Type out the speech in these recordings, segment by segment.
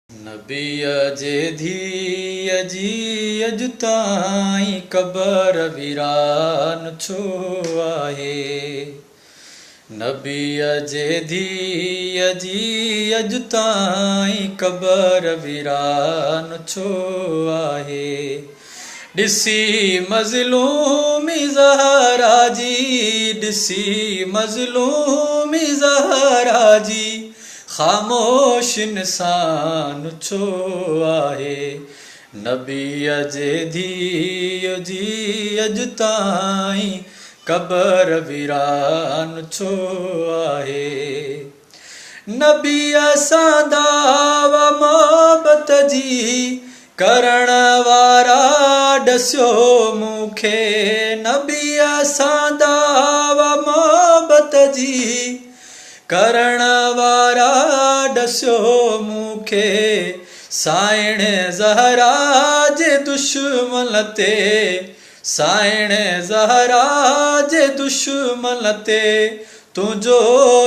नबीअ जे धीअ जी अॼु ताईं क़बर वीरान छो आहे। नबीअ जे धीअ जी अॼु ताईं क़बर वीरान छो आहे। ॾिसी मज़लूमी ज़हरा जी, ॾिसी मज़लूमी ज़हरा जी ख़ामोश इंसान छो आहे। नबीअ जे धीअ जी अॼु ताईं क़बर वीरान छो आहे। नबीअ सां दावा मोहबत जी करण वारा ॾसियो मूंखे। नबीअ सां दावा मोहबत जी करण वारा ॾसियो मूंखे। साइण ज़हरा जे दुश्मन ते, साइण ज़हरा जे दुश्मन ते तुंहिंजो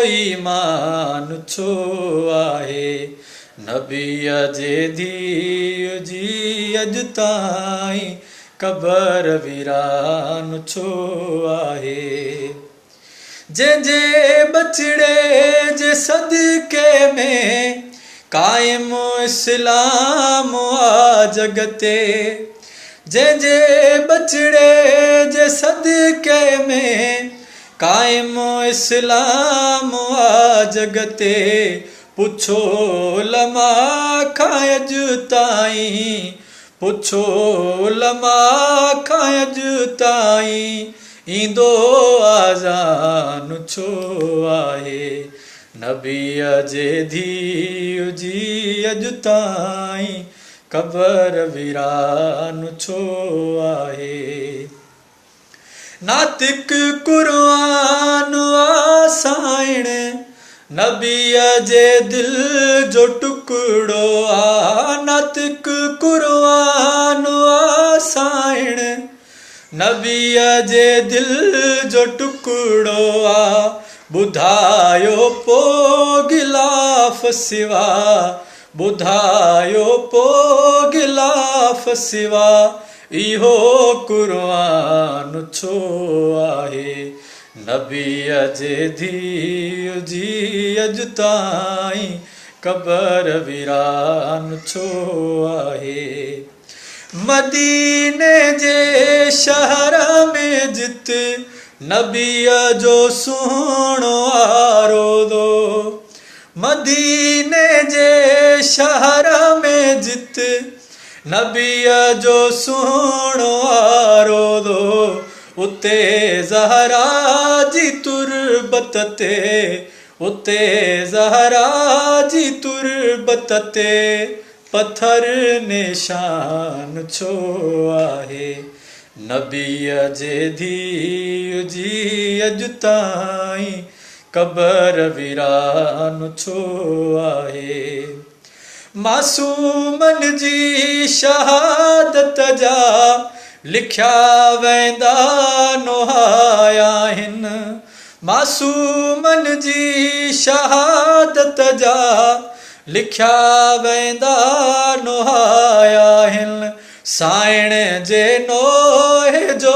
ईमान छो आहे। नबीअ जे धीअ जी अॼु ताईं क़बर वीरान छो आहे। जंहिंजे बचड़े जे सदके में क़ाइम इस्लाम आ जग ते। जंहिंजे बचड़े जे सदके में क़ाइम इस्लाम आ जग ते। पुछो उलमा खां अॼु ताईं, पुछो उलमा खां अॼु ताईं ईंदो आज़ान छो आहे। नबीअ जे धीअ जी अॼु ताईं क़बर वीरान छो आहे। नातिक क़ुर्आन आ साइण, नबीअ जे दिल जो टुकड़ो आ। नातिक क़ुर्आन आ साइण, नबीअ जे दिल जो टुकड़ो आ। ॿुधायो पोइ गिलाफ़ सिवा, ॿुधायो पोइ गिलाफ़ सिवा इहो क़ुर्आन छो आहे। नबीअ जे धीअ जी अॼु ताईं क़बर वीरान छो आहे। मदीने जे शहर में जित नबीअ जो सुहिणो आरोज़ो। मदीने जे शहर में जित नबीअ जो सुहिणो आरोज़ो। उते ज़हरा जी तुरबत ते, उते ज़हरा जी तुरबत ते पत्थर निशान छो आहे। नबीअ जे धीअ जी अॼु ताईं क़बर वीरान छो आहे। मासूमन जी शहादत जा लिखिया वेंदा नोहाया आहिनि। मासूमन जी शहादत जा लिखिया वेंदा नोहाया आहिनि। साइण जे नोहे जो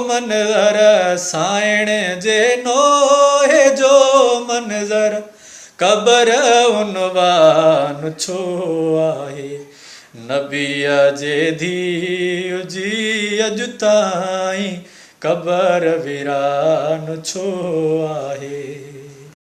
मंज़र, साइण जे नोहे जो मंज़र क़बर उनवान छो आहे। नबीअ जे धीअ जी अॼु ताईं क़बर वीरान छो आहे।